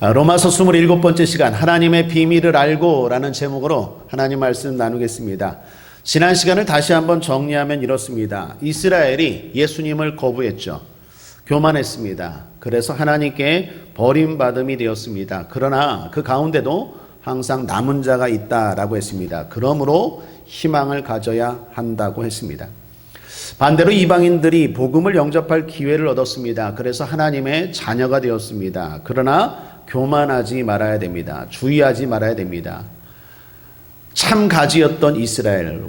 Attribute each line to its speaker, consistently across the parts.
Speaker 1: 로마서 27번째 시간 하나님의 비밀을 알고 라는 제목으로 하나님 말씀 나누겠습니다. 지난 시간을 다시 한번 정리하면 이렇습니다. 이스라엘이 예수님을 거부했죠. 교만했습니다. 그래서 하나님께 버림받음이 되었습니다. 그러나 그 가운데도 항상 남은 자가 있다라고 했습니다. 그러므로 희망을 가져야 한다고 했습니다. 반대로 이방인들이 복음을 영접할 기회를 얻었습니다. 그래서 하나님의 자녀가 되었습니다. 그러나 교만하지 말아야 됩니다. 주의하지 말아야 됩니다. 참 가지였던 이스라엘,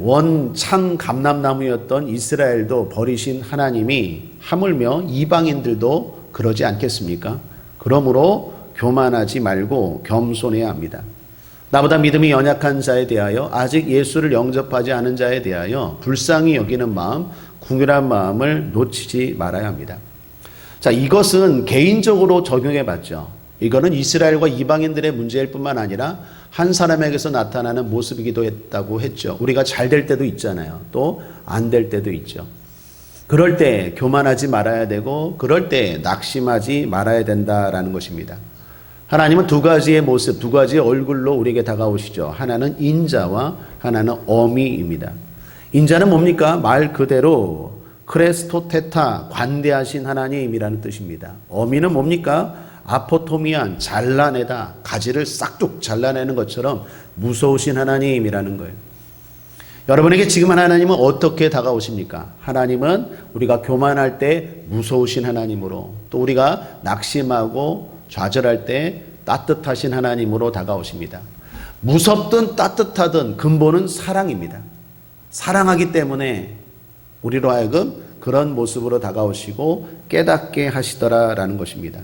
Speaker 1: 참 감람나무였던 이스라엘도 버리신 하나님이 하물며 이방인들도 그러지 않겠습니까? 그러므로 교만하지 말고 겸손해야 합니다. 나보다 믿음이 연약한 자에 대하여, 아직 예수를 영접하지 않은 자에 대하여 불쌍히 여기는 마음, 궁휼한 마음을 놓치지 말아야 합니다. 자, 이것은 개인적으로 적용해 봤죠. 이거는 이스라엘과 이방인들의 문제일 뿐만 아니라 한 사람에게서 나타나는 모습이기도 했다고 했죠. 우리가 잘 될 때도 있잖아요. 또 안 될 때도 있죠. 그럴 때 교만하지 말아야 되고, 그럴 때 낙심하지 말아야 된다라는 것입니다. 하나님은 두 가지의 모습, 두 가지의 얼굴로 우리에게 다가오시죠. 하나는 인자와 하나는 어미입니다. 인자는 뭡니까? 말 그대로 크레스토테타, 관대하신 하나님이라는 뜻입니다. 어미는 뭡니까? 아포토미안, 잘라내다, 가지를 싹둑 잘라내는 것처럼 무서우신 하나님이라는 거예요. 여러분에게 지금 하나님은 어떻게 다가오십니까? 하나님은 우리가 교만할 때 무서우신 하나님으로, 또 우리가 낙심하고 좌절할 때 따뜻하신 하나님으로 다가오십니다. 무섭든 따뜻하든 근본은 사랑입니다. 사랑하기 때문에 우리로 하여금 그런 모습으로 다가오시고 깨닫게 하시더라라는 것입니다.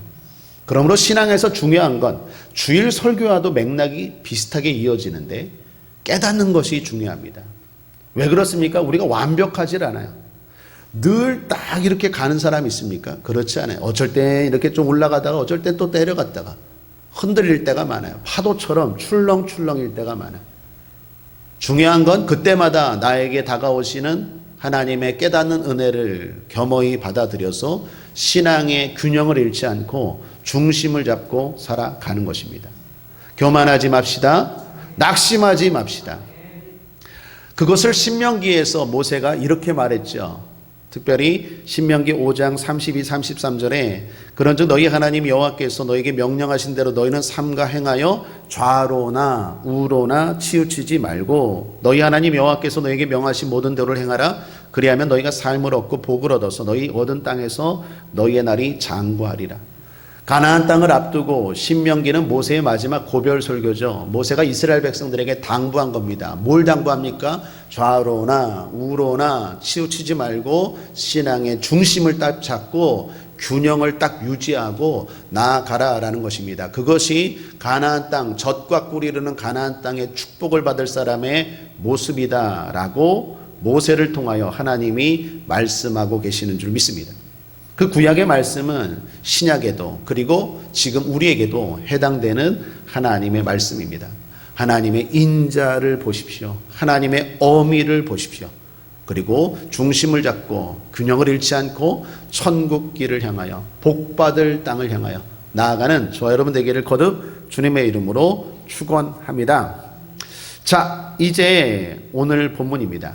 Speaker 1: 그러므로 신앙에서 중요한 건 주일 설교와도 맥락이 비슷하게 이어지는데 깨닫는 것이 중요합니다. 왜 그렇습니까? 우리가 완벽하지 않아요. 늘 딱 이렇게 가는 사람이 있습니까? 그렇지 않아요. 어쩔 때 이렇게 좀 올라가다가 어쩔 때 또 내려갔다가 흔들릴 때가 많아요. 파도처럼 출렁출렁일 때가 많아요. 중요한 건 그때마다 나에게 다가오시는 하나님의 깨닫는 은혜를 겸허히 받아들여서 신앙의 균형을 잃지 않고 중심을 잡고 살아가는 것입니다. 교만하지 맙시다. 낙심하지 맙시다. 그것을 신명기에서 모세가 이렇게 말했죠. 특별히 신명기 5장 32, 33절에 그런즉 너희 하나님 여호와께서 너에게 명령하신 대로 너희는 삼가 행하여 좌로나 우로나 치우치지 말고 너희 하나님 여호와께서 너에게 명하신 모든 대로를 행하라. 그리하면 너희가 삶을 얻고 복을 얻어서 너희 얻은 땅에서 너희의 날이 장구하리라. 가나안 땅을 앞두고 신명기는 모세의 마지막 고별 설교죠. 모세가 이스라엘 백성들에게 당부한 겁니다. 뭘 당부합니까? 좌로나 우로나 치우치지 말고 신앙의 중심을 딱 잡고 균형을 딱 유지하고 나아가라라는 것입니다. 그것이 가나안 땅, 젖과 꿀이 흐르는 가나안 땅의 축복을 받을 사람의 모습이다라고 모세를 통하여 하나님이 말씀하고 계시는 줄 믿습니다. 그 구약의 말씀은 신약에도 그리고 지금 우리에게도 해당되는 하나님의 말씀입니다. 하나님의 인자를 보십시오. 하나님의 어미를 보십시오. 그리고 중심을 잡고 균형을 잃지 않고 천국길을 향하여 복받을 땅을 향하여 나아가는 저와 여러분 되기를 거듭 주님의 이름으로 축원합니다. 자, 이제 오늘 본문입니다.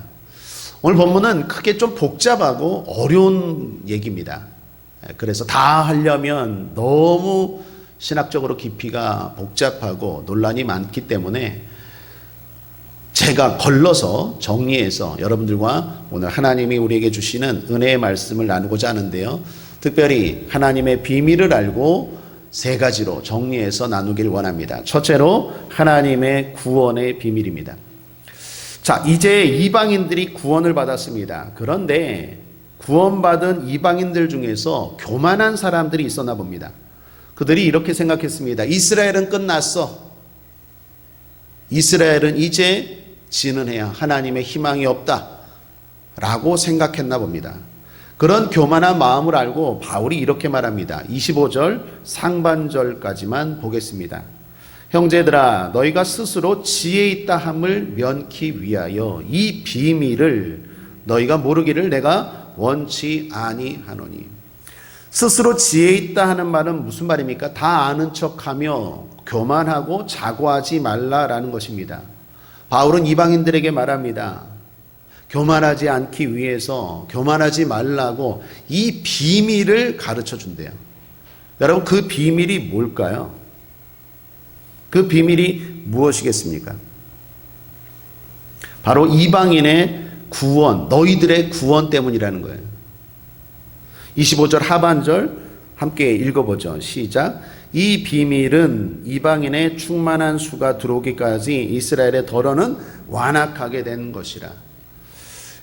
Speaker 1: 오늘 본문은 크게 좀 복잡하고 어려운 얘기입니다. 그래서 다 하려면 너무 신학적으로 깊이가 복잡하고 논란이 많기 때문에 제가 걸러서 정리해서 여러분들과 오늘 하나님이 우리에게 주시는 은혜의 말씀을 나누고자 하는데요. 특별히 하나님의 비밀을 알고 세 가지로 정리해서 나누길 원합니다. 첫째로 하나님의 구원의 비밀입니다. 자, 이제 이방인들이 구원을 받았습니다. 그런데 구원받은 이방인들 중에서 교만한 사람들이 있었나 봅니다. 그들이 이렇게 생각했습니다. 이스라엘은 끝났어. 이스라엘은 이제 진은해야 하나님의 희망이 없다 라고 생각했나 봅니다. 그런 교만한 마음을 알고 바울이 이렇게 말합니다. 25절 상반절까지만 보겠습니다. 형제들아 너희가 스스로 지혜 있다 함을 면키 위하여 이 비밀을 너희가 모르기를 내가 원치 아니하노니. 스스로 지혜 있다 하는 말은 무슨 말입니까? 다 아는 척하며 교만하고 자고하지 말라라는 것입니다. 바울은 이방인들에게 말합니다. 교만하지 않기 위해서 교만하지 말라고 이 비밀을 가르쳐 준대요. 여러분, 그 비밀이 뭘까요? 그 비밀이 무엇이겠습니까? 바로 이방인의 구원, 너희들의 구원 때문이라는 거예요. 25절 하반절 함께 읽어보죠. 시작. 이 비밀은 이방인의 충만한 수가 들어오기까지 이스라엘의 덜어는 완악하게 된 것이라.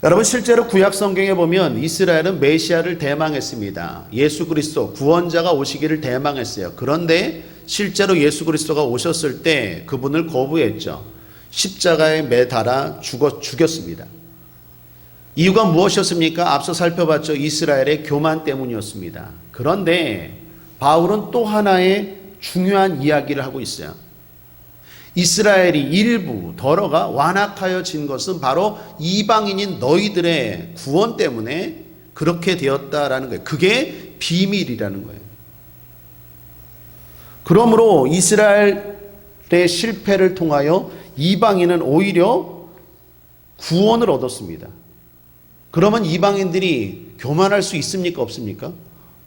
Speaker 1: 여러분, 실제로 구약 성경에 보면 이스라엘은 메시아를 대망했습니다. 예수 그리스도 구원자가 오시기를 대망했어요. 그런데 실제로 예수 그리스도가 오셨을 때 그분을 거부했죠. 십자가에 매달아 죽였습니다. 이유가 무엇이었습니까? 앞서 살펴봤죠. 이스라엘의 교만 때문이었습니다. 그런데 바울은 또 하나의 중요한 이야기를 하고 있어요. 이스라엘이 일부 덜어가 완악하여진 것은 바로 이방인인 너희들의 구원 때문에 그렇게 되었다라는 거예요. 그게 비밀이라는 거예요. 그러므로 이스라엘의 실패를 통하여 이방인은 오히려 구원을 얻었습니다. 그러면 이방인들이 교만할 수 있습니까? 없습니까?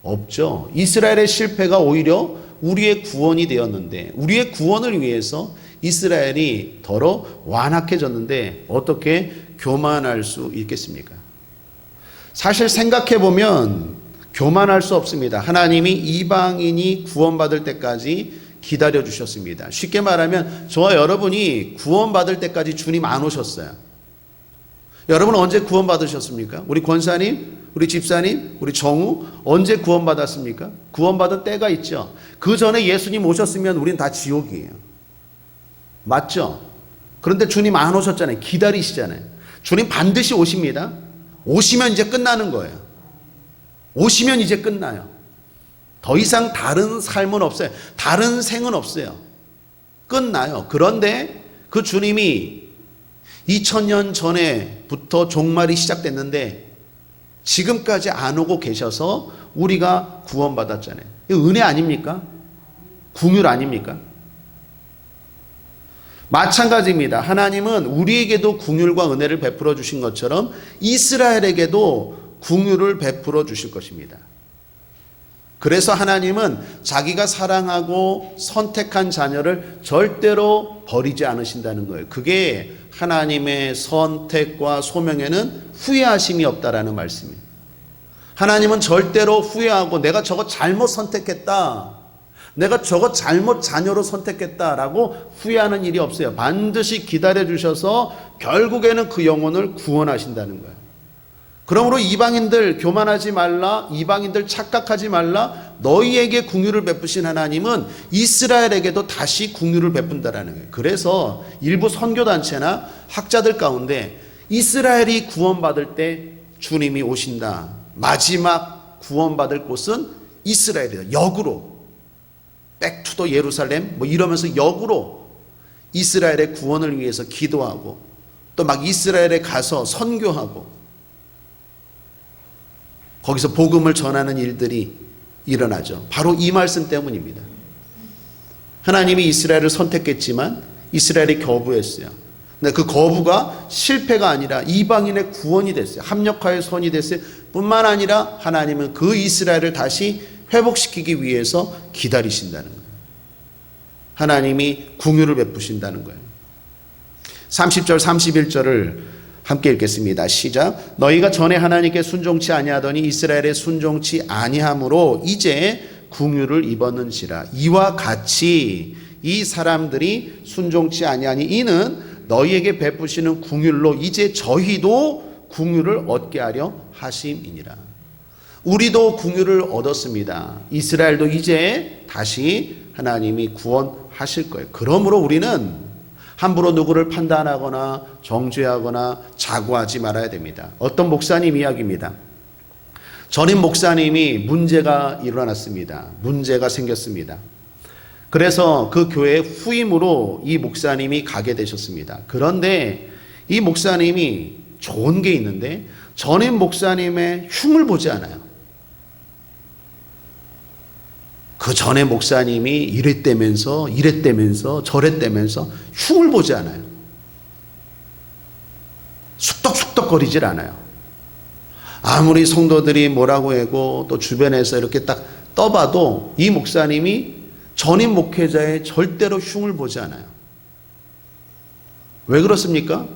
Speaker 1: 없죠. 이스라엘의 실패가 오히려 우리의 구원이 되었는데, 우리의 구원을 위해서 이스라엘이 더러 완악해졌는데 어떻게 교만할 수 있겠습니까? 사실 생각해 보면 교만할 수 없습니다. 하나님이 이방인이 구원받을 때까지 기다려 주셨습니다. 쉽게 말하면 저와 여러분이 구원받을 때까지 주님 안 오셨어요. 여러분 언제 구원받으셨습니까? 우리 권사님, 우리 집사님, 우리 정우 언제 구원받았습니까? 구원받은 때가 있죠. 그 전에 예수님 오셨으면 우린 다 지옥이에요. 맞죠? 그런데 주님 안 오셨잖아요. 기다리시잖아요. 주님 반드시 오십니다. 오시면 이제 끝나는 거예요. 오시면 이제 끝나요. 더 이상 다른 삶은 없어요. 다른 생은 없어요. 끝나요. 그런데 그 주님이 2000년 전에부터 종말이 시작됐는데 지금까지 안 오고 계셔서 우리가 구원받았잖아요. 이거 은혜 아닙니까? 긍휼 아닙니까? 마찬가지입니다. 하나님은 우리에게도 긍휼과 은혜를 베풀어 주신 것처럼 이스라엘에게도 긍휼을 베풀어 주실 것입니다. 그래서 하나님은 자기가 사랑하고 선택한 자녀를 절대로 버리지 않으신다는 거예요. 그게 하나님의 선택과 소명에는 후회하심이 없다라는 말씀이에요. 하나님은 절대로 후회하고 내가 저거 잘못 선택했다, 내가 저거 잘못 자녀로 선택했다라고 후회하는 일이 없어요. 반드시 기다려 주셔서 결국에는 그 영혼을 구원하신다는 거예요. 그러므로 이방인들 교만하지 말라, 이방인들 착각하지 말라, 너희에게 긍휼을 베푸신 하나님은 이스라엘에게도 다시 긍휼을 베푼다라는 거예요. 그래서 일부 선교단체나 학자들 가운데 이스라엘이 구원받을 때 주님이 오신다, 마지막 구원받을 곳은 이스라엘이다, 역으로 백투더 예루살렘 뭐 이러면서 역으로 이스라엘의 구원을 위해서 기도하고 또 막 이스라엘에 가서 선교하고 거기서 복음을 전하는 일들이 일어나죠. 바로 이 말씀 때문입니다. 하나님이 이스라엘을 선택했지만 이스라엘이 거부했어요. 근데 그 거부가 실패가 아니라 이방인의 구원이 됐어요. 합력하여 선이 됐어요. 뿐만 아니라 하나님은 그 이스라엘을 다시 회복시키기 위해서 기다리신다는 거예요. 하나님이 긍휼을 베푸신다는 거예요. 30절 31절을 함께 읽겠습니다. 시작. 너희가 전에 하나님께 순종치 아니하더니 이스라엘에 순종치 아니함으로 이제 긍휼을 입었는지라. 이와 같이 이 사람들이 순종치 아니하니 이는 너희에게 베푸시는 긍휼로 이제 저희도 긍휼을 얻게 하려 하심이니라. 우리도 긍휼을 얻었습니다. 이스라엘도 이제 다시 하나님이 구원하실 거예요. 그러므로 우리는 함부로 누구를 판단하거나 정죄하거나 자고하지 말아야 됩니다. 어떤 목사님 이야기입니다. 전임 목사님이 문제가 일어났습니다. 문제가 생겼습니다. 그래서 그 교회 후임으로 이 목사님이 가게 되셨습니다. 그런데 이 목사님이 좋은 게 있는데 전임 목사님의 흉을 보지 않아요. 그 전에 목사님이 이랬다면서 저랬다면서 흉을 보지 않아요. 숙덕숙덕거리질 않아요. 아무리 성도들이 뭐라고 하고 또 주변에서 이렇게 딱 떠봐도 이 목사님이 전임 목회자의 절대로 흉을 보지 않아요. 왜 그렇습니까?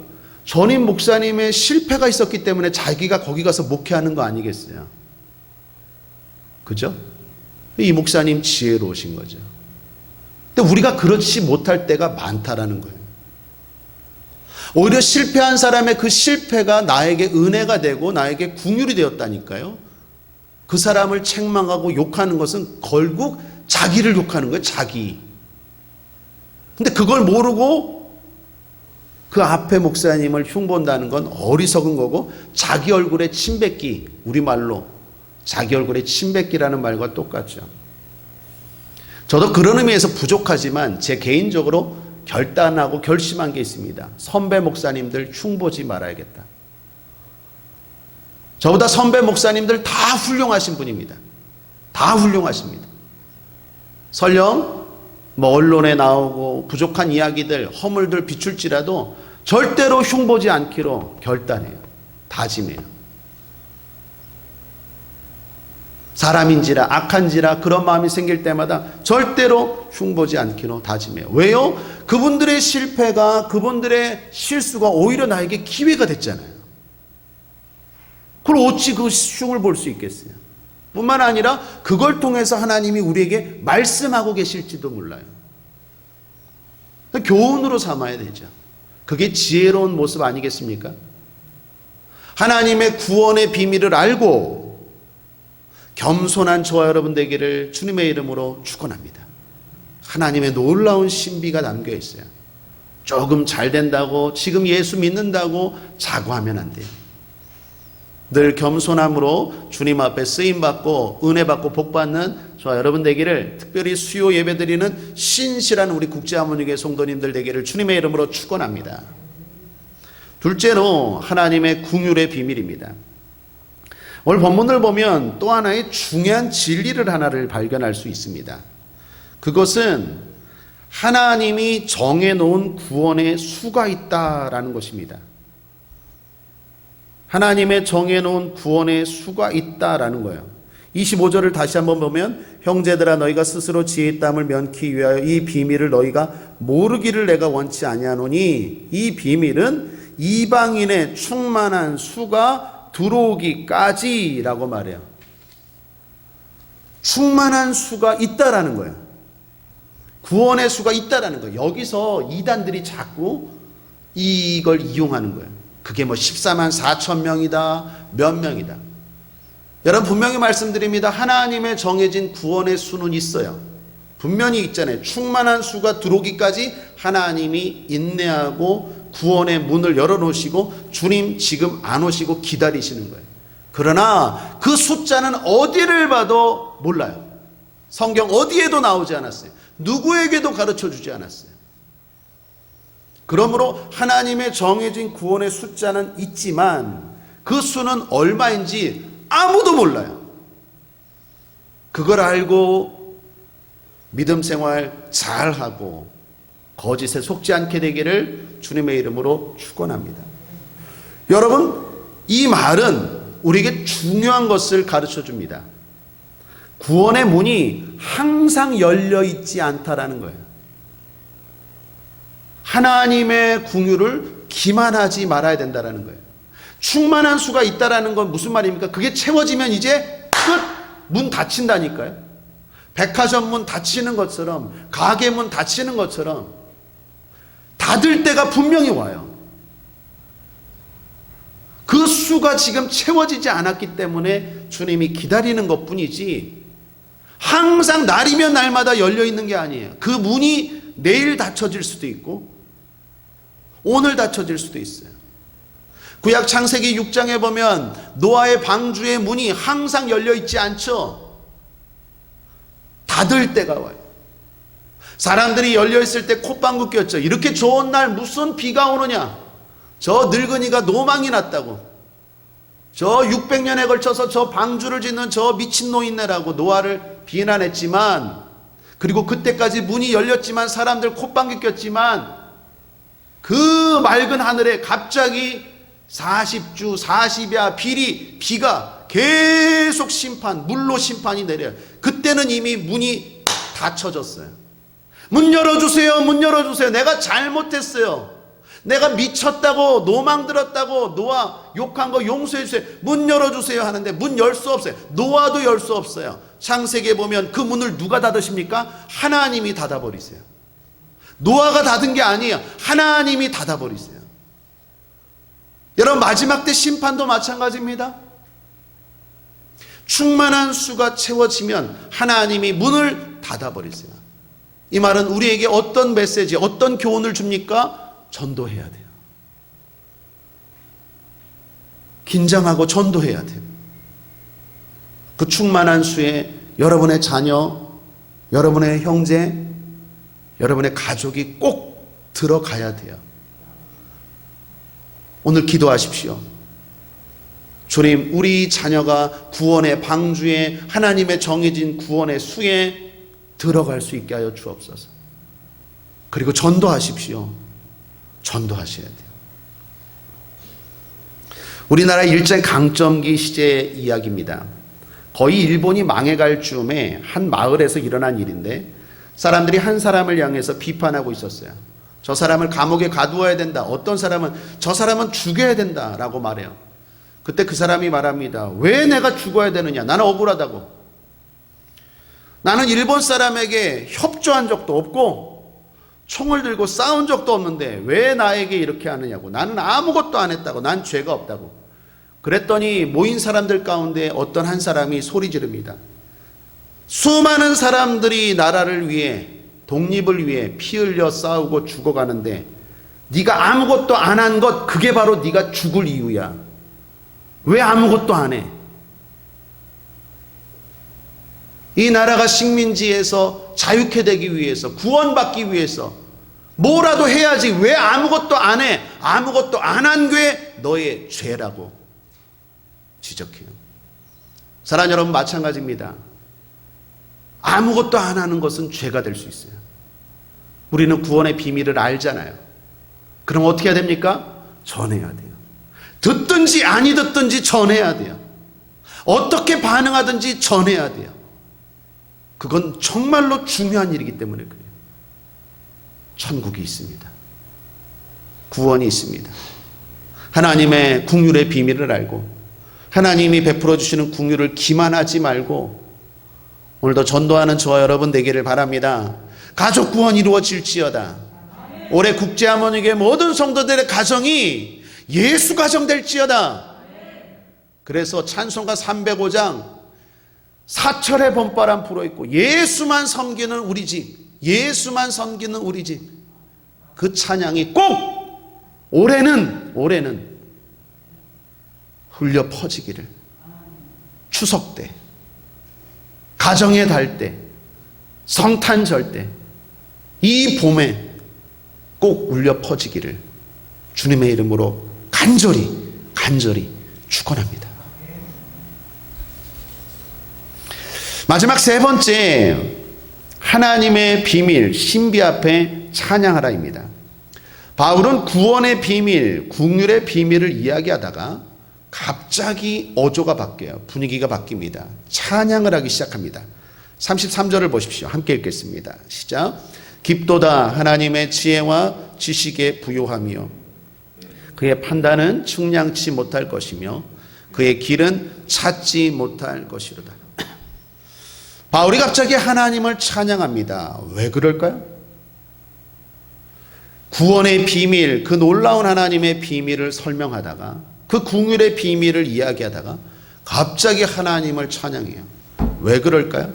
Speaker 1: 전임 목사님의 실패가 있었기 때문에 자기가 거기 가서 목회하는 거 아니겠어요? 그죠? 이 목사님 지혜로우신 거죠. 근데 우리가 그렇지 못할 때가 많다라는 거예요. 오히려 실패한 사람의 그 실패가 나에게 은혜가 되고 나에게 긍휼이 되었다니까요. 그 사람을 책망하고 욕하는 것은 결국 자기를 욕하는 거예요. 자기. 근데 그걸 모르고 그 앞에 목사님을 흉본다는 건 어리석은 거고 자기 얼굴에 침 뱉기, 우리말로 자기 얼굴에 침 뱉기라는 말과 똑같죠. 저도 그런 의미에서 부족하지만 제 개인적으로 결단하고 결심한 게 있습니다. 선배 목사님들 흉보지 말아야겠다. 저보다 선배 목사님들 다 훌륭하신 분입니다. 다 훌륭하십니다. 설령 언론에 나오고 부족한 이야기들, 허물들 비출지라도 절대로 흉보지 않기로 결단해요. 다짐해요. 사람인지라 악한지라 그런 마음이 생길 때마다 절대로 흉보지 않기로 다짐해요. 왜요? 그분들의 실패가, 그분들의 실수가 오히려 나에게 기회가 됐잖아요. 그걸 어찌 그 흉을 볼 수 있겠어요? 뿐만 아니라 그걸 통해서 하나님이 우리에게 말씀하고 계실지도 몰라요. 교훈으로 삼아야 되죠. 그게 지혜로운 모습 아니겠습니까? 하나님의 구원의 비밀을 알고 겸손한 저와 여러분 되기를 주님의 이름으로 축원합니다. 하나님의 놀라운 신비가 담겨 있어요. 조금 잘 된다고, 지금 예수 믿는다고 자고하면 안 돼요. 늘 겸손함으로 주님 앞에 쓰임받고 은혜받고 복받는 저와 여러분 되기를, 특별히 수요 예배드리는 신실한 우리 국제하모니교회 성도님들 되기를 주님의 이름으로 축원합니다. 둘째로 하나님의 긍휼의 비밀입니다. 오늘 본문을 보면 또 하나의 중요한 진리를 하나를 발견할 수 있습니다. 그것은 하나님이 정해놓은 구원의 수가 있다라는 것입니다. 하나님의 정해놓은 구원의 수가 있다라는 거예요. 25절을 다시 한번 보면 형제들아 너희가 스스로 지혜의 땀을 면키 위하여 이 비밀을 너희가 모르기를 내가 원치 아니하노니 이 비밀은 이방인의 충만한 수가 들어오기까지라고 말해요. 충만한 수가 있다라는 거예요. 구원의 수가 있다라는 거예요. 여기서 이단들이 자꾸 이걸 이용하는 거예요. 그게 14만 4천 명이다, 몇 명이다. 여러분 분명히 말씀드립니다. 하나님의 정해진 구원의 수는 있어요. 분명히 있잖아요. 충만한 수가 들어오기까지 하나님이 인내하고 구원의 문을 열어놓으시고 주님 지금 안 오시고 기다리시는 거예요. 그러나 그 숫자는 어디를 봐도 몰라요. 성경 어디에도 나오지 않았어요. 누구에게도 가르쳐 주지 않았어요. 그러므로 하나님의 정해진 구원의 숫자는 있지만 그 수는 얼마인지 아무도 몰라요. 그걸 알고 믿음 생활 잘하고 거짓에 속지 않게 되기를 주님의 이름으로 축원합니다. 여러분, 이 말은 우리에게 중요한 것을 가르쳐 줍니다. 구원의 문이 항상 열려 있지 않다라는 거예요. 하나님의 긍휼을 기만하지 말아야 된다라는 거예요. 충만한 수가 있다라는 건 무슨 말입니까? 그게 채워지면 이제 끝! 문 닫힌다니까요. 백화점 문 닫히는 것처럼, 가게 문 닫히는 것처럼 닫을 때가 분명히 와요. 그 수가 지금 채워지지 않았기 때문에 주님이 기다리는 것뿐이지 항상 날이면 날마다 열려있는 게 아니에요. 그 문이 내일 닫혀질 수도 있고 오늘 닫혀질 수도 있어요. 구약 창세기 6장에 보면 노아의 방주의 문이 항상 열려있지 않죠. 닫을 때가 와요. 사람들이 열려있을 때 콧방귀 꼈죠. 이렇게 좋은 날 무슨 비가 오느냐. 저 늙은이가 노망이 났다고. 저 600년에 걸쳐서 저 방주를 짓는 저 미친 노인네라고 노아를 비난했지만, 그리고 그때까지 문이 열렸지만 사람들 콧방귀 꼈지만, 그 맑은 하늘에 갑자기 40주 40야 비가 계속 물로 심판이 내려요. 그때는 이미 문이 닫혀졌어요. 문 열어주세요, 문 열어주세요. 내가 잘못했어요. 내가 미쳤다고, 노망 들었다고, 노아 욕한 거 용서해 주세요. 문 열어주세요 하는데 문 열 수 없어요. 노아도 열 수 없어요. 창세기에 보면 그 문을 누가 닫으십니까? 하나님이 닫아버리세요. 노아가 닫은 게 아니에요. 하나님이 닫아버리세요. 여러분, 마지막 때 심판도 마찬가지입니다. 충만한 수가 채워지면 하나님이 문을 닫아버리세요. 이 말은 우리에게 어떤 메시지, 어떤 교훈을 줍니까? 전도해야 돼요. 긴장하고 전도해야 돼요. 그 충만한 수에 여러분의 자녀, 여러분의 형제, 여러분의 가족이 꼭 들어가야 돼요. 오늘 기도하십시오. 주님, 우리 자녀가 구원의 방주에, 하나님의 정해진 구원의 수에 들어갈 수 있게 하여 주옵소서. 그리고 전도하십시오. 전도하셔야 돼요. 우리나라 일제 강점기 시제 이야기입니다. 거의 일본이 망해갈 즈음에 한 마을에서 일어난 일인데, 사람들이 한 사람을 향해서 비판하고 있었어요. 저 사람을 감옥에 가두어야 된다. 어떤 사람은 저 사람은 죽여야 된다라고 말해요. 그때 그 사람이 말합니다. 왜 내가 죽어야 되느냐? 나는 억울하다고. 나는 일본 사람에게 협조한 적도 없고 총을 들고 싸운 적도 없는데 왜 나에게 이렇게 하느냐고. 나는 아무것도 안 했다고. 난 죄가 없다고. 그랬더니 모인 사람들 가운데 어떤 한 사람이 소리 지릅니다. 수많은 사람들이 나라를 위해, 독립을 위해 피 흘려 싸우고 죽어가는데 네가 아무것도 안 한 것, 그게 바로 네가 죽을 이유야. 왜 아무것도 안 해? 이 나라가 식민지에서 자유케 되기 위해서, 구원받기 위해서 뭐라도 해야지. 왜 아무것도 안 해? 아무것도 안 한 게 너의 죄라고 지적해요. 사랑하는 여러분, 마찬가지입니다. 아무것도 안 하는 것은 죄가 될 수 있어요. 우리는 구원의 비밀을 알잖아요. 그럼 어떻게 해야 됩니까? 전해야 돼요. 듣든지 아니 듣든지 전해야 돼요. 어떻게 반응하든지 전해야 돼요. 그건 정말로 중요한 일이기 때문에 그래요. 천국이 있습니다. 구원이 있습니다. 하나님의 긍휼의 비밀을 알고 하나님이 베풀어 주시는 긍휼을 기만하지 말고 오늘도 전도하는 저와 여러분 되기를 바랍니다. 가족 구원 이루어질지어다. 올해 국제하모니교회 모든 성도들의 가정이 예수 가정 될지어다. 그래서 찬송가 305장 사철의 봄바람 불어있고 예수만 섬기는 우리 집, 예수만 섬기는 우리 집, 그 찬양이 꼭 올해는 흘려 퍼지기를, 추석 때, 가정의 달 때, 성탄절 때, 이 봄에 꼭 울려 퍼지기를 주님의 이름으로 간절히 축원합니다. 마지막 세 번째, 하나님의 비밀, 신비 앞에 찬양하라입니다. 바울은 구원의 비밀, 긍휼의 비밀을 이야기하다가 갑자기 어조가 바뀌어요. 분위기가 바뀝니다. 찬양을 하기 시작합니다. 33절을 보십시오. 함께 읽겠습니다. 시작. 깊도다 하나님의 지혜와 지식에 부요하며 그의 판단은 측량치 못할 것이며 그의 길은 찾지 못할 것이로다. 바울이 갑자기 하나님을 찬양합니다. 왜 그럴까요? 구원의 비밀, 그 놀라운 하나님의 비밀을 설명하다가, 그 긍휼의 비밀을 이야기하다가 갑자기 하나님을 찬양해요. 왜 그럴까요?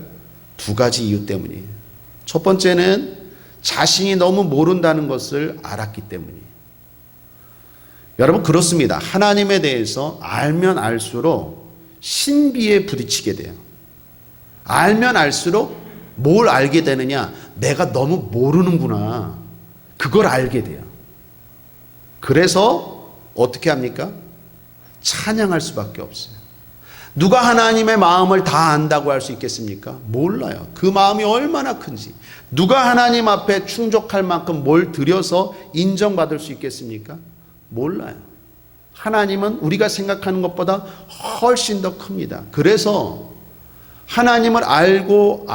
Speaker 1: 두 가지 이유 때문이에요. 첫 번째는 자신이 너무 모른다는 것을 알았기 때문이에요. 여러분, 그렇습니다. 하나님에 대해서 알면 알수록 신비에 부딪히게 돼요. 알면 알수록 뭘 알게 되느냐? 내가 너무 모르는구나. 그걸 알게 돼요. 그래서 어떻게 합니까? 찬양할 수밖에 없어요. 누가 하나님의 마음을 다 안다고 할 수 있겠습니까? 몰라요. 그 마음이 얼마나 큰지. 누가 하나님 앞에 충족할 만큼 뭘 드려서 인정받을 수 있겠습니까? 몰라요. 하나님은 우리가 생각하는 것보다 훨씬 더 큽니다. 그래서 하나님을 알면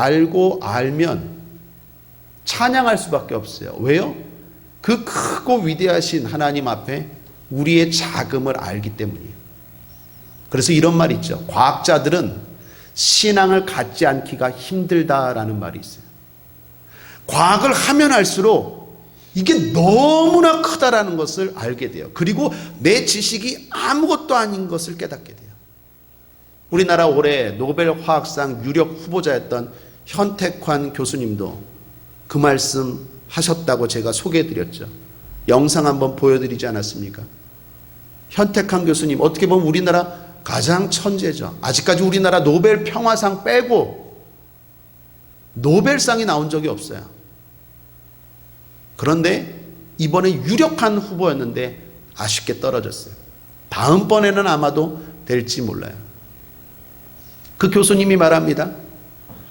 Speaker 1: 찬양할 수밖에 없어요. 왜요? 그 크고 위대하신 하나님 앞에 우리의 자금을 알기 때문이에요. 그래서 이런 말이 있죠. 과학자들은 신앙을 갖지 않기가 힘들다라는 말이 있어요. 과학을 하면 할수록 이게 너무나 크다라는 것을 알게 돼요. 그리고 내 지식이 아무것도 아닌 것을 깨닫게 돼요. 우리나라 올해 노벨 화학상 유력 후보자였던 현택환 교수님도 그 말씀 하셨다고 제가 소개해드렸죠. 영상 한번 보여드리지 않았습니까? 현택환 교수님, 어떻게 보면 우리나라 가장 천재죠. 아직까지 우리나라 노벨 평화상 빼고 노벨상이 나온 적이 없어요. 그런데 이번에 유력한 후보였는데 아쉽게 떨어졌어요. 다음번에는 아마도 될지 몰라요. 그 교수님이 말합니다.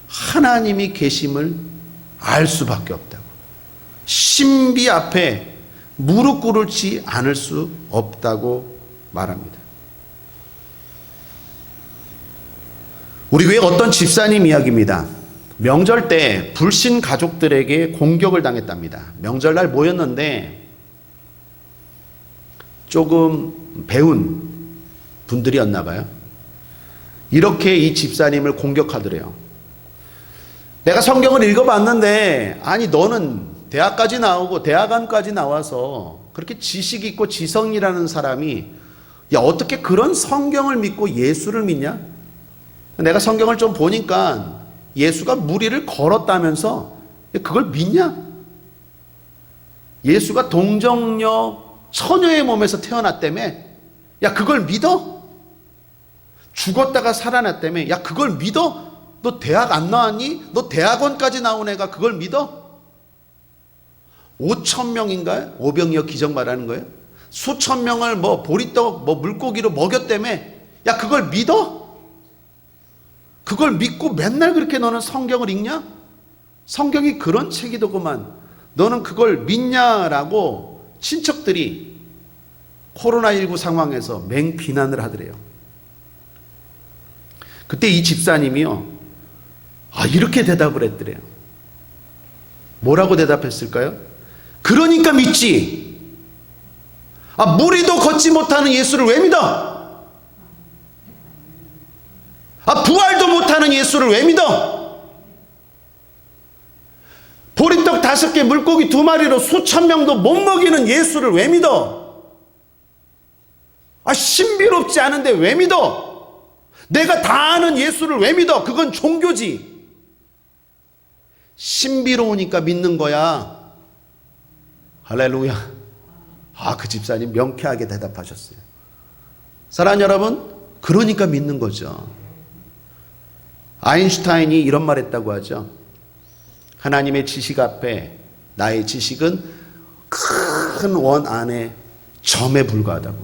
Speaker 1: 하나님이 계심을 알 수밖에 없다고. 신비 앞에 무릎 꿇지 않을 수 없다고 말합니다. 우리 교회 어떤 집사님 이야기입니다. 명절 때 불신 가족들에게 공격을 당했답니다. 명절날 모였는데 조금 배운 분들이었나 봐요. 이렇게 이 집사님을 공격하더래요. 내가 성경을 읽어봤는데 아니 너는 대학까지 나오고 대학원까지 나와서 그렇게 지식 있고 지성이라는 사람이 야 어떻게 그런 성경을 믿고 예수를 믿냐? 내가 성경을 좀 보니까 예수가 무리를 걸었다면서 그걸 믿냐? 예수가 동정녀 처녀의 몸에서 태어났다며? 야 그걸 믿어? 죽었다가 살아났다며? 야 그걸 믿어? 너 대학 안 나왔니? 너 대학원까지 나온 애가 그걸 믿어? 5,000명인가요? 오병이어 기적 말하는 거예요? 수천 명을 뭐 보리떡 물고기로 먹였다며? 야 그걸 믿어? 그걸 믿고 맨날 그렇게 너는 성경을 읽냐? 성경이 그런 책이더구만. 너는 그걸 믿냐라고 친척들이 코로나19 상황에서 맹비난을 하더래요. 그때 이 집사님이요. 이렇게 대답을 했더래요. 뭐라고 대답했을까요? 그러니까 믿지. 무리도 걷지 못하는 예수를 왜 믿어? 부활도 못하는 예수를 왜 믿어? 보리떡 5개 물고기 2마리로 수천 명도 못 먹이는 예수를 왜 믿어? 신비롭지 않은데 왜 믿어? 내가 다 아는 예수를 왜 믿어? 그건 종교지. 신비로우니까 믿는 거야. 할렐루야. 그 집사님 명쾌하게 대답하셨어요. 사랑하는 여러분, 그러니까 믿는 거죠. 아인슈타인이 이런 말 했다고 하죠. 하나님의 지식 앞에 나의 지식은 큰 원 안에 점에 불과하다고.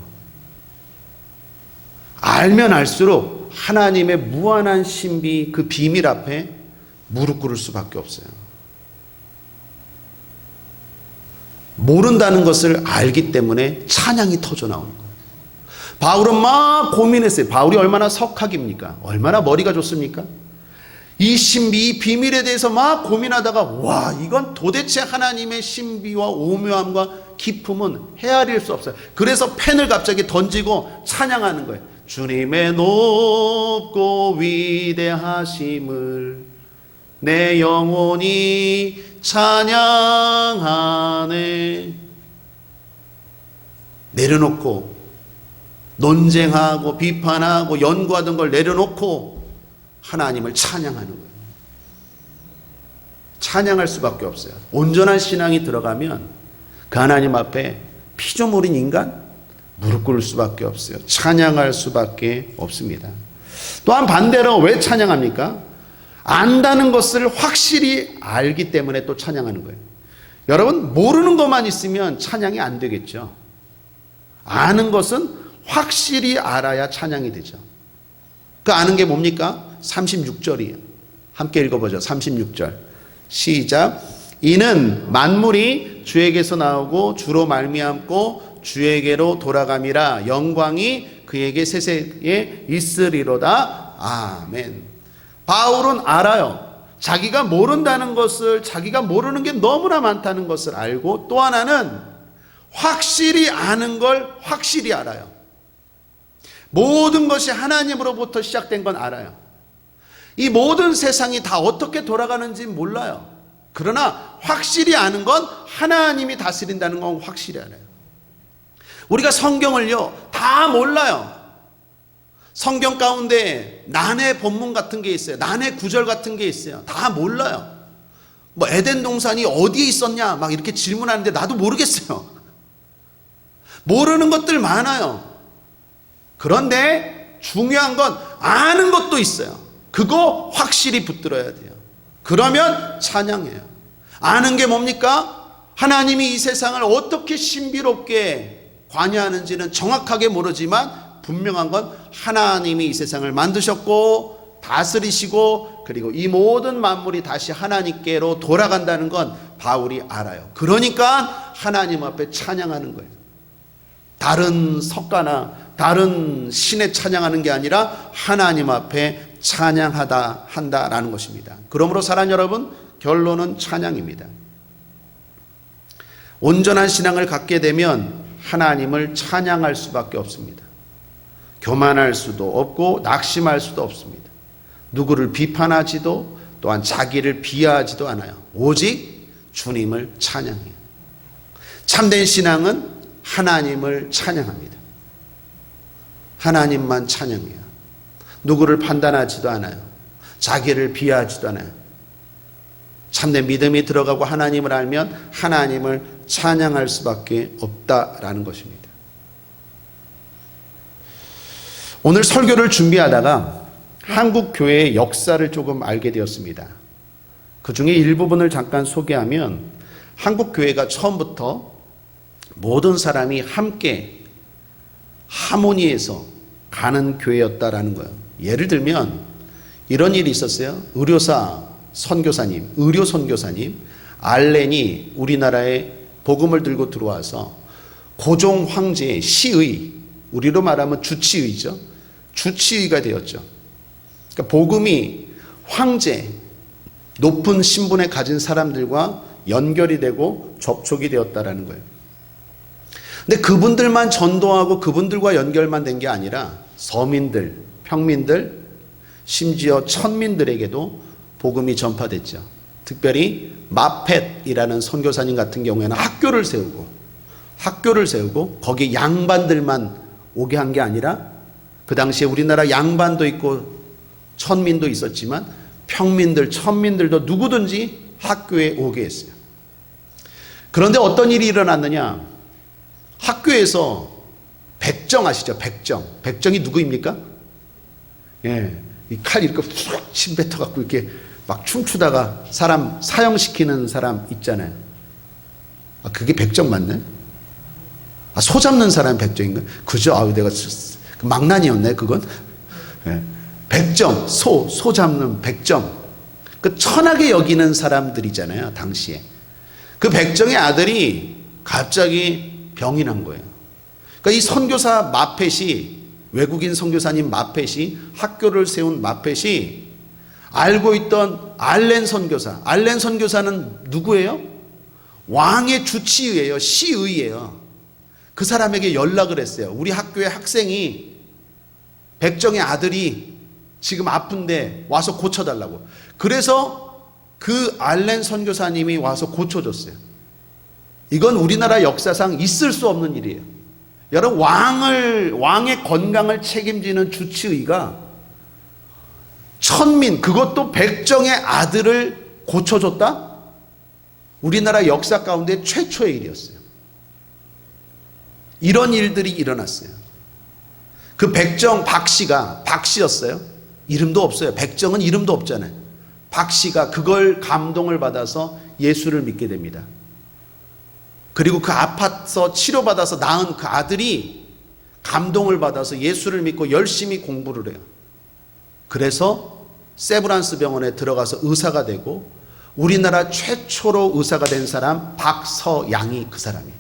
Speaker 1: 알면 알수록 하나님의 무한한 신비 그 비밀 앞에 무릎 꿇을 수밖에 없어요. 모른다는 것을 알기 때문에 찬양이 터져 나오는 거예요. 바울은 막 고민했어요. 바울이 얼마나 석학입니까? 얼마나 머리가 좋습니까? 이 신비, 이 비밀에 대해서 막 고민하다가 와, 이건 도대체 하나님의 신비와 오묘함과 기품은 헤아릴 수 없어요. 그래서 펜을 갑자기 던지고 찬양하는 거예요. 주님의 높고 위대하심을 내 영혼이 찬양하네. 내려놓고 논쟁하고 비판하고 연구하던 걸 내려놓고 하나님을 찬양하는 거예요. 찬양할 수밖에 없어요. 온전한 신앙이 들어가면 그 하나님 앞에 피조물인 인간 무릎 꿇을 수밖에 없어요. 찬양할 수밖에 없습니다. 또한 반대로 왜 찬양합니까? 안다는 것을 확실히 알기 때문에 또 찬양하는 거예요. 여러분, 모르는 것만 있으면 찬양이 안 되겠죠. 아는 것은 확실히 알아야 찬양이 되죠. 그 아는 게 뭡니까? 36절이에요. 함께 읽어보죠. 36절. 시작. 이는 만물이 주에게서 나오고 주로 말미암고 주에게로 돌아감이라 영광이 그에게 세세에 있으리로다. 아멘. 바울은 알아요. 자기가 모른다는 것을, 자기가 모르는 게 너무나 많다는 것을 알고, 또 하나는 확실히 아는 걸 확실히 알아요. 모든 것이 하나님으로부터 시작된 건 알아요. 이 모든 세상이 다 어떻게 돌아가는지 몰라요. 그러나 확실히 아는 건 하나님이 다스린다는 건 확실히 알아요. 우리가 성경을요 다 몰라요. 성경 가운데 난해 본문 같은 게 있어요. 난해 구절 같은 게 있어요. 다 몰라요. 뭐 에덴 동산이 어디에 있었냐 막 이렇게 질문하는데 나도 모르겠어요. 모르는 것들 많아요. 그런데 중요한 건 아는 것도 있어요. 그거 확실히 붙들어야 돼요. 그러면 찬양해요. 아는 게 뭡니까? 하나님이 이 세상을 어떻게 신비롭게 관여하는지는 정확하게 모르지만 분명한 건 하나님이 이 세상을 만드셨고 다스리시고 그리고 이 모든 만물이 다시 하나님께로 돌아간다는 건 바울이 알아요. 그러니까 하나님 앞에 찬양하는 거예요. 다른 석가나 다른 신에 찬양하는 게 아니라 하나님 앞에 찬양하다 한다라는 것입니다. 그러므로 사랑하는 여러분, 결론은 찬양입니다. 온전한 신앙을 갖게 되면 하나님을 찬양할 수밖에 없습니다. 교만할 수도 없고 낙심할 수도 없습니다. 누구를 비판하지도 또한 자기를 비하하지도 않아요. 오직 주님을 찬양해요. 참된 신앙은 하나님을 찬양합니다. 하나님만 찬양해요. 누구를 판단하지도 않아요. 자기를 비하하지도 않아요. 참된 믿음이 들어가고 하나님을 알면 하나님을 찬양할 수밖에 없다라는 것입니다. 오늘 설교를 준비하다가 한국 교회의 역사를 조금 알게 되었습니다. 그 중에 일부분을 잠깐 소개하면 한국 교회가 처음부터 모든 사람이 함께 하모니에서 가는 교회였다라는 거예요. 예를 들면 이런 일이 있었어요. 의료사 선교사님, 의료 선교사님 알렌이 우리나라에 복음을 들고 들어와서 고종 황제의 시의, 우리로 말하면 주치의죠. 주치의가 되었죠. 그러니까 복음이 황제, 높은 신분에 가진 사람들과 연결이 되고 접촉이 되었다라는 거예요. 근데 그분들만 전도하고 그분들과 연결만 된 게 아니라 서민들, 평민들, 심지어 천민들에게도 복음이 전파됐죠. 특별히 마펫이라는 선교사님 같은 경우에는 학교를 세우고 거기 양반들만 오게 한 게 아니라 그 당시에 우리나라 양반도 있고 천민도 있었지만 평민들, 천민들도 누구든지 학교에 오게 했어요. 그런데 어떤 일이 일어났느냐? 학교에서 백정 아시죠? 백정이 누구입니까? 예, 이 칼 이렇게 훅 침뱉어 갖고 이렇게 막 춤추다가 사람 사형시키는 사람 있잖아요. 아, 그게 백정 맞네? 아, 소 잡는 사람이 백정인가? 그죠? 아유, 내가 망난이었네, 그건. 예. 백정, 소 잡는 백정. 그 천하게 여기는 사람들이잖아요, 당시에. 그 백정의 아들이 갑자기 병이 난 거예요. 그러니까 이 선교사 마펫이, 외국인 선교사님 마펫이, 학교를 세운 마펫이 알고 있던 알렌 선교사는 누구예요? 왕의 주치의예요. 시의예요. 그 사람에게 연락을 했어요. 우리 학교의 학생이 백정의 아들이 지금 아픈데 와서 고쳐달라고. 그래서 그 알렌 선교사님이 와서 고쳐줬어요. 이건 우리나라 역사상 있을 수 없는 일이에요. 여러분, 왕의 건강을 책임지는 주치의가 천민, 그것도 백정의 아들을 고쳐줬다? 우리나라 역사 가운데 최초의 일이었어요. 이런 일들이 일어났어요. 그 백정 박씨였어요. 이름도 없어요. 백정은 이름도 없잖아요. 박씨가 그걸 감동을 받아서 예수를 믿게 됩니다. 그리고 그 아파서 치료받아서 낳은 그 아들이 감동을 받아서 예수를 믿고 열심히 공부를 해요. 그래서 세브란스 병원에 들어가서 의사가 되고 우리나라 최초로 의사가 된 사람 박서양이 그 사람이에요.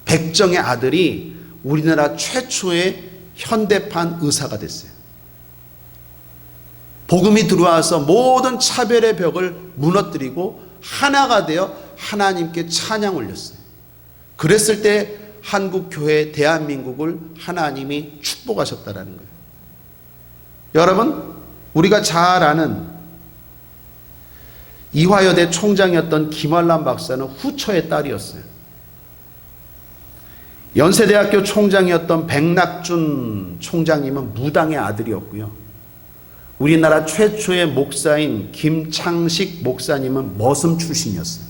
Speaker 1: 백정의 아들이 우리나라 최초의 현대판 의사가 됐어요. 복음이 들어와서 모든 차별의 벽을 무너뜨리고 하나가 되어 하나님께 찬양 올렸어요. 그랬을 때 한국교회 대한민국을 하나님이 축복하셨다라는 거예요. 여러분, 우리가 잘 아는 이화여대 총장이었던 김환란 박사는 후처의 딸이었어요. 연세대학교 총장이었던 백낙준 총장님은 무당의 아들이었고요. 우리나라 최초의 목사인 김창식 목사님은 머슴 출신이었어요.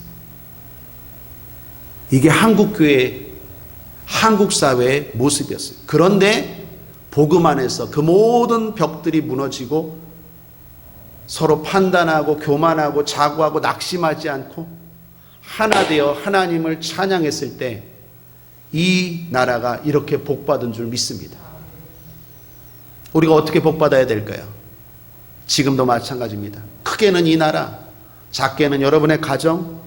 Speaker 1: 이게 한국교회, 한국사회의 모습이었어요. 그런데 복음 안에서 그 모든 벽들이 무너지고 서로 판단하고 교만하고 자고하고 낙심하지 않고 하나 되어 하나님을 찬양했을 때 이 나라가 이렇게 복받은 줄 믿습니다. 우리가 어떻게 복받아야 될까요? 지금도 마찬가지입니다. 크게는 이 나라, 작게는 여러분의 가정,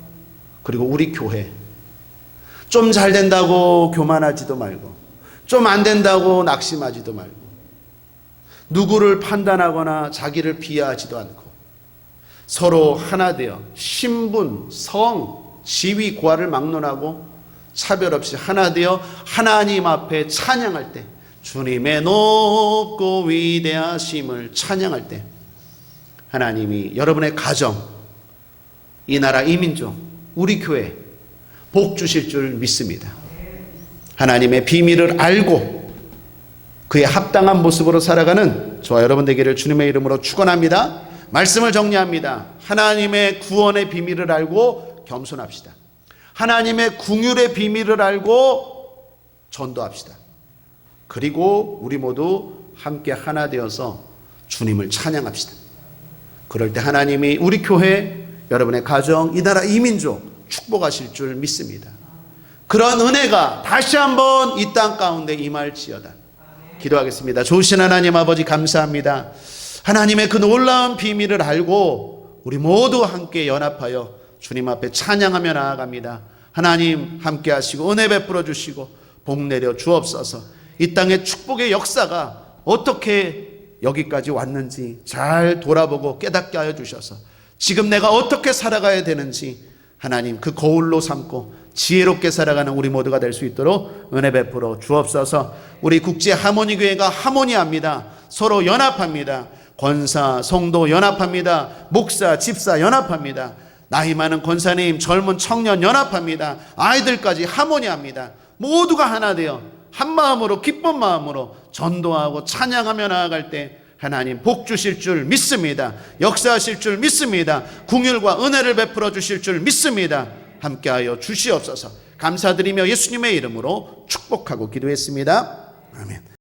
Speaker 1: 그리고 우리 교회. 좀 잘 된다고 교만하지도 말고, 좀 안 된다고 낙심하지도 말고, 누구를 판단하거나 자기를 비하하지도 않고, 서로 하나 되어 신분, 성, 지위, 고하를 막론하고 차별 없이 하나 되어 하나님 앞에 찬양할 때, 주님의 높고 위대하심을 찬양할 때 하나님이 여러분의 가정, 이 나라, 이 민족, 우리 교회 복 주실 줄 믿습니다. 하나님의 비밀을 알고 그에 합당한 모습으로 살아가는 저와 여러분 되기를 주님의 이름으로 축원합니다. 말씀을 정리합니다. 하나님의 구원의 비밀을 알고 겸손합시다. 하나님의 긍휼의 비밀을 알고 전도합시다. 그리고 우리 모두 함께 하나 되어서 주님을 찬양합시다. 그럴 때 하나님이 우리 교회, 여러분의 가정, 이 나라, 이 민족 축복하실 줄 믿습니다. 그런 은혜가 다시 한번 이 땅 가운데 임할지어다. 기도하겠습니다. 좋으신 하나님 아버지 감사합니다. 하나님의 그 놀라운 비밀을 알고 우리 모두 함께 연합하여 주님 앞에 찬양하며 나아갑니다. 하나님 함께 하시고 은혜 베풀어 주시고 복 내려 주옵소서. 이 땅의 축복의 역사가 어떻게 여기까지 왔는지 잘 돌아보고 깨닫게 하여 주셔서 지금 내가 어떻게 살아가야 되는지 하나님 그 거울로 삼고 지혜롭게 살아가는 우리 모두가 될 수 있도록 은혜 베풀어 주옵소서. 우리 국제 하모니 교회가 하모니합니다. 서로 연합합니다. 권사, 성도 연합합니다. 목사, 집사 연합합니다. 나이 많은 권사님, 젊은 청년 연합합니다. 아이들까지 하모니합니다. 모두가 하나 되어 한 마음으로 기쁜 마음으로 전도하고 찬양하며 나아갈 때 하나님 복 주실 줄 믿습니다. 역사하실 줄 믿습니다. 긍휼과 은혜를 베풀어 주실 줄 믿습니다. 함께하여 주시옵소서. 감사드리며 예수님의 이름으로 축복하고 기도했습니다. 아멘.